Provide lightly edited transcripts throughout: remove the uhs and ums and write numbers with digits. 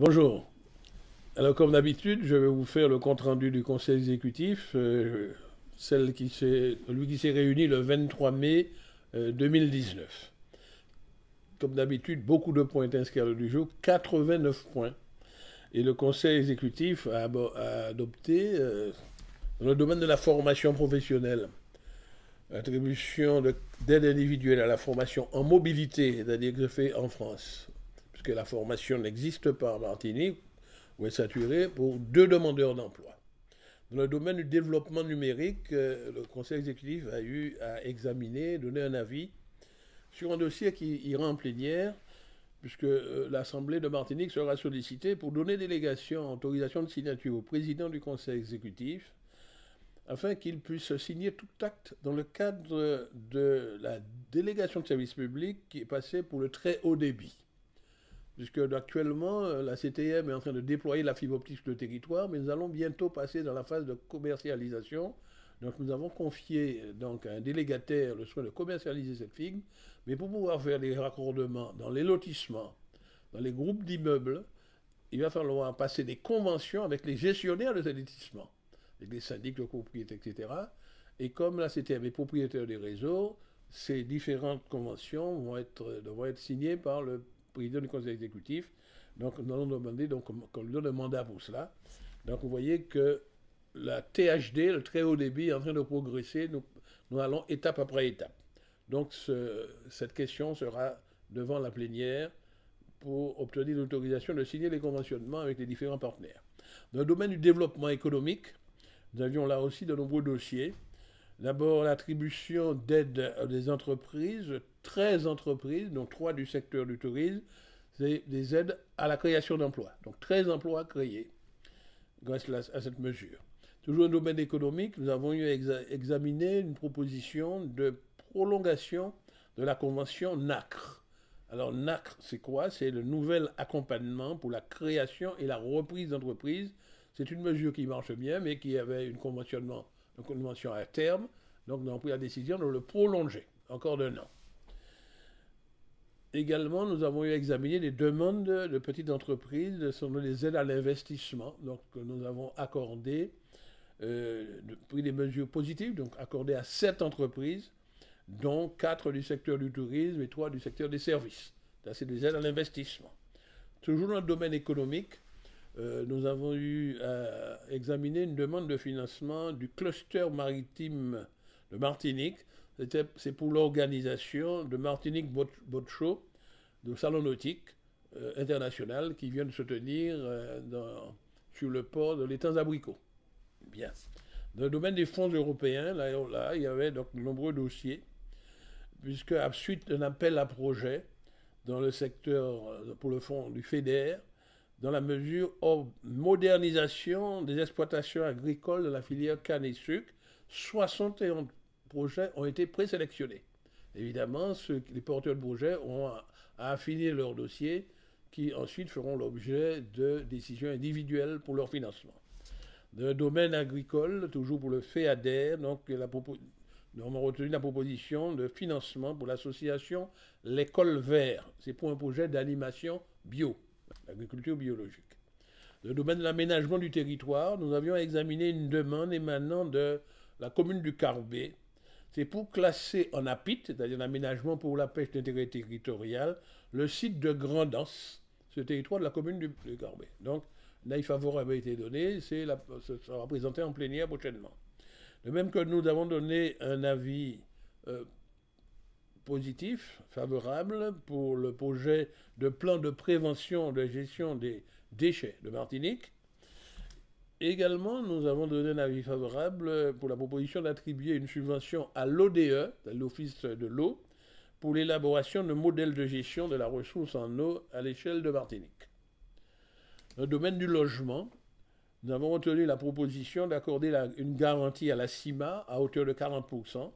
Bonjour. Alors, comme d'habitude, je vais vous faire le compte-rendu du Conseil exécutif, celui qui s'est réuni le 23 mai 2019. Comme d'habitude, beaucoup de points inscrits à l'ordre du jour, 89 points. Et le Conseil exécutif a adopté, dans le domaine de la formation professionnelle, l'attribution d'aide individuelle à la formation en mobilité, c'est-à-dire que je fais en France, puisque la formation n'existe pas en Martinique, ou est saturée pour 2 demandeurs d'emploi. Dans le domaine du développement numérique, le Conseil exécutif a eu à examiner, donner un avis sur un dossier qui ira en plénière, puisque l'Assemblée de Martinique sera sollicitée pour donner délégation, autorisation de signature au président du Conseil exécutif, afin qu'il puisse signer tout acte dans le cadre de la délégation de service public qui est passée pour le très haut débit. Puisque actuellement, la CTM est en train de déployer la fibre optique sur le territoire, mais nous allons bientôt passer dans la phase de commercialisation. Donc nous avons confié donc, à un délégataire le soin de commercialiser cette fibre, mais pour pouvoir faire des raccordements dans les lotissements, dans les groupes d'immeubles, il va falloir passer des conventions avec les gestionnaires de ces lotissements, avec les syndics de copropriété, etc. Et comme la CTM est propriétaire des réseaux, ces différentes conventions devront être signées par le président du conseil exécutif. Donc nous allons demander qu'on lui donne un mandat pour cela. Donc vous voyez que la THD, le très haut débit, est en train de progresser. Nous allons étape après étape. Donc cette question sera devant la plénière pour obtenir l'autorisation de signer les conventionnements avec les différents partenaires. Dans le domaine du développement économique, nous avions là aussi de nombreux dossiers. D'abord, l'attribution d'aides à des entreprises, 13 entreprises, dont 3 du secteur du tourisme, c'est des aides à la création d'emplois. Donc 13 emplois créés grâce à cette mesure. Toujours dans le domaine économique, nous avons eu à examiner une proposition de prolongation de la convention NACRE. Alors NACRE, c'est quoi? C'est le nouvel accompagnement pour la création et la reprise d'entreprises. C'est une mesure qui marche bien, mais qui avait une convention à terme. Donc nous avons pris la décision de le prolonger encore d'1 an. Également, nous avons eu à examiner les demandes de petites entreprises, des aides à l'investissement. Donc nous avons accordé, pris des mesures positives, donc accordé à 7 entreprises, dont 4 du secteur du tourisme et 3 du secteur des services. C'est des aides à l'investissement. Toujours dans le domaine économique, nous avons eu à examiner une demande de financement du cluster maritime de Martinique. C'est pour l'organisation de Martinique Boat Show, de salon nautique international qui vient de se tenir sur le port de l'étang Abricot. Bien. Dans le domaine des fonds européens, là il y avait donc de nombreux dossiers, puisque à suite d'un appel à projet dans le secteur pour le fonds du FEDER, dans la mesure modernisation des exploitations agricoles de la filière canne et sucre, 61 projets ont été présélectionnés. Évidemment, les porteurs de projets ont à affiner leur dossier, qui ensuite feront l'objet de décisions individuelles pour leur financement. Dans le domaine agricole, toujours pour le FEADER, donc nous avons retenu la proposition de financement pour l'association L'école vert. C'est pour un projet d'animation bio, l'agriculture biologique. Dans le domaine de l'aménagement du territoire, nous avions examiné une demande émanant de la commune du Carbet. C'est pour classer en APIT, c'est-à-dire l'aménagement pour la pêche d'intérêt territorial, le site de Grandance, ce territoire de la commune du Carbet. Donc, l'avis favorable a été donné, ça sera présenté en plénière prochainement. De même que nous avons donné un avis positif, favorable, pour le projet de plan de prévention de gestion des déchets de Martinique. Également, nous avons donné un avis favorable pour la proposition d'attribuer une subvention à l'ODE, l'Office de l'eau, pour l'élaboration de modèles de gestion de la ressource en eau à l'échelle de Martinique. Dans le domaine du logement, nous avons retenu la proposition d'accorder une garantie à la CIMA à hauteur de 40%.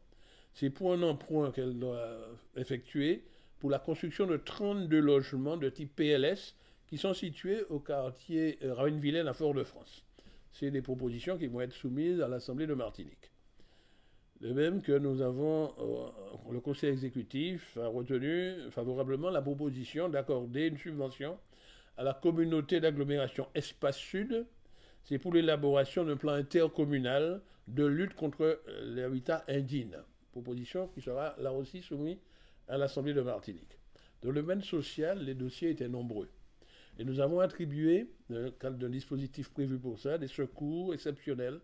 C'est pour un emprunt qu'elle doit effectuer pour la construction de 32 logements de type PLS qui sont situés au quartier Ravenne-Vilaine à Fort-de-France. C'est des propositions qui vont être soumises à l'Assemblée de Martinique. De même que le Conseil exécutif a retenu favorablement la proposition d'accorder une subvention à la communauté d'agglomération Espace Sud. C'est pour l'élaboration d'un plan intercommunal de lutte contre l'habitat indigne. Proposition qui sera là aussi soumise à l'Assemblée de Martinique. Dans le domaine social, les dossiers étaient nombreux. Et nous avons attribué, dans le cadre d'un dispositif prévu pour ça, des secours exceptionnels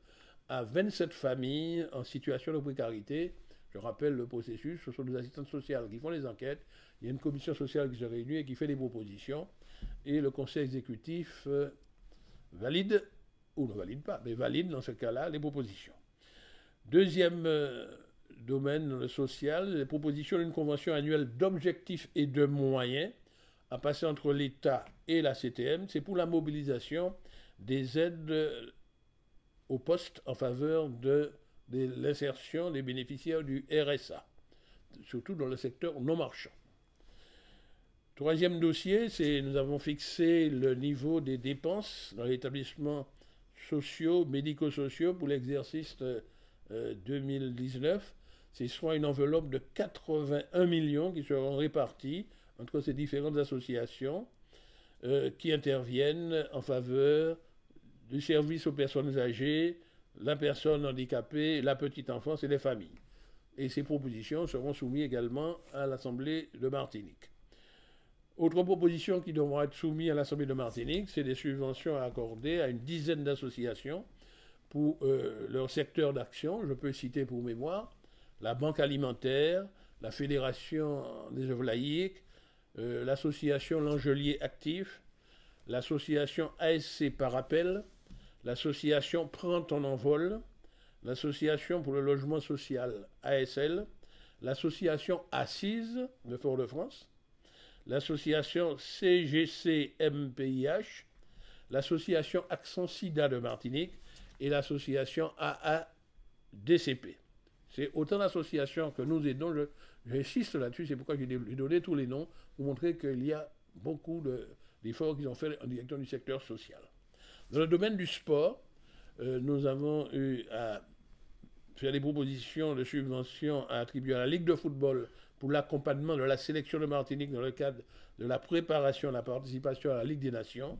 à 27 familles en situation de précarité. Je rappelle le processus, ce sont des assistantes sociales qui font les enquêtes, il y a une commission sociale qui se réunit et qui fait des propositions, et le conseil exécutif valide, ou ne valide pas, mais valide dans ce cas-là les propositions. Deuxième domaine social, les propositions d'une convention annuelle d'objectifs et de moyens à passer entre l'État et la CTM, c'est pour la mobilisation des aides au poste en faveur de l'insertion des bénéficiaires du RSA, surtout dans le secteur non marchand. Troisième dossier, c'est nous avons fixé le niveau des dépenses dans les établissements sociaux, médico-sociaux pour l'exercice 2019. C'est soit une enveloppe de 81 millions qui seront répartis entre ces différentes associations qui interviennent en faveur du service aux personnes âgées, la personne handicapée, la petite enfance et les familles. Et ces propositions seront soumises également à l'Assemblée de Martinique. Autre proposition qui devront être soumise à l'Assemblée de Martinique, c'est des subventions à accorder à une dizaine d'associations pour leur secteur d'action. Je peux citer pour mémoire la Banque alimentaire, la Fédération des œuvres laïques, l'association L'Angelier Actif, l'association ASC par appel, l'association Prends ton envol, l'association pour le logement social ASL, l'association Assise de Fort-de-France, l'association CGC-MPIH, l'association Accent Sida de Martinique et l'association AADCP. C'est autant d'associations que nous aidons. J'insiste là-dessus, c'est pourquoi j'ai donné tous les noms, pour montrer qu'il y a beaucoup d'efforts qu'ils ont fait en direction du secteur social. Dans le domaine du sport, nous avons eu à faire des propositions de subventions à attribuer à la Ligue de football pour l'accompagnement de la sélection de Martinique dans le cadre de la préparation de la participation à la Ligue des Nations.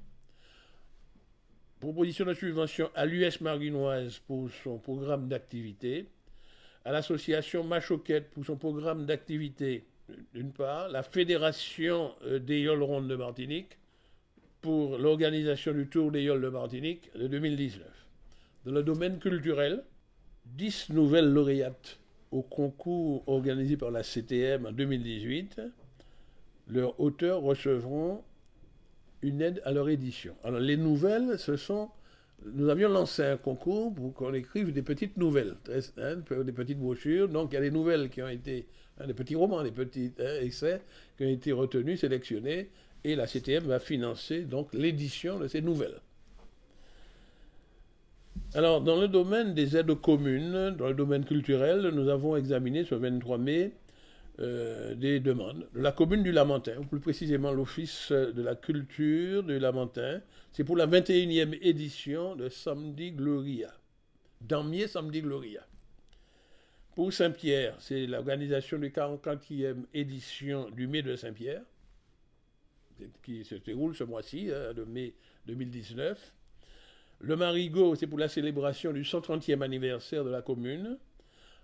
Proposition de subvention à l'US Marguinoise pour son programme d'activité, à l'association Machoquette pour son programme d'activité, d'une part, la Fédération des Yoles Rondes de Martinique pour l'organisation du Tour des Yoles de Martinique de 2019. Dans le domaine culturel, 10 nouvelles lauréates au concours organisé par la CTM en 2018. Leurs auteurs recevront une aide à leur édition. Alors les nouvelles, nous avions lancé un concours pour qu'on écrive des petites nouvelles, des petites brochures. Donc il y a des nouvelles qui ont été, des petits romans, des petits essais qui ont été retenus, sélectionnés, et la CTM va financer donc l'édition de ces nouvelles. Alors, dans le domaine des aides aux communes, dans le domaine culturel, nous avons examiné ce 23 mai des demandes de la commune du Lamentin, ou plus précisément l'Office de la culture du Lamentin. C'est pour la 21e édition de Samedi Gloria, Damier Samedi Gloria. Pour Saint-Pierre, c'est l'organisation de la 44e édition du Mai de Saint-Pierre, qui se déroule ce mois-ci, de mai 2019. Le Marigot, c'est pour la célébration du 130e anniversaire de la commune.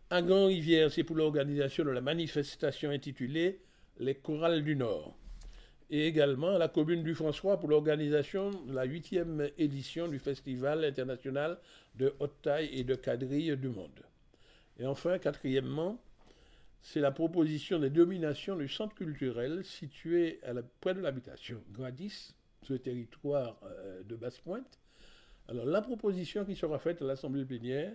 À Grand-Rivière, c'est pour l'organisation de la manifestation intitulée Les Chorales du Nord. Et également à la commune du François pour l'organisation de la 8e édition du Festival international de haute taille et de quadrille du monde. Et enfin, quatrièmement, c'est la proposition des dominations du centre culturel situé près de l'habitation Gradis, sur le territoire de Basse-Pointe. Alors la proposition qui sera faite à l'Assemblée plénière,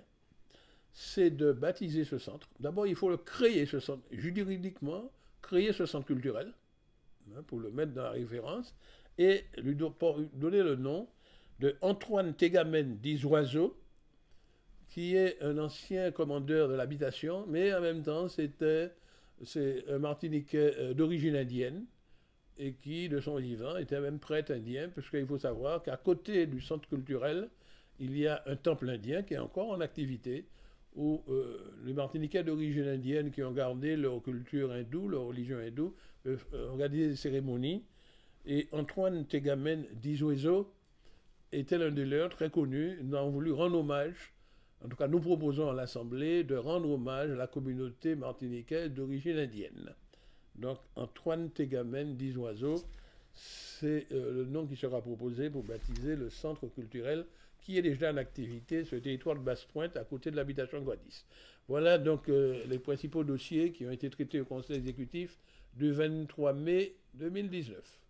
c'est de baptiser ce centre. D'abord, il faut le créer, ce centre, juridiquement, créer ce centre culturel, pour le mettre dans la référence, et lui donner le nom de Antoine Tégamène d'Isoiseau, qui est un ancien commandeur de l'habitation, mais en même temps, c'est un Martiniquais d'origine indienne, et qui, de son vivant, était même prêtre indien, puisqu'il faut savoir qu'à côté du centre culturel, il y a un temple indien qui est encore en activité, où les Martiniquais d'origine indienne qui ont gardé leur culture hindoue, leur religion hindoue, peuvent organiser des cérémonies Et Antoine Tegamen d'Isoiseau était l'un des leurs, très connu. Nous avons voulu rendre hommage, en tout cas nous proposons à l'Assemblée de rendre hommage à la communauté martiniquaise d'origine indienne. Donc Antoine Tegamen d'Isoiseau, c'est le nom qui sera proposé pour baptiser le centre culturel qui est déjà en activité sur le territoire de Basse-Pointe, à côté de l'habitation Guadis. Voilà donc les principaux dossiers qui ont été traités au Conseil exécutif du 23 mai 2019.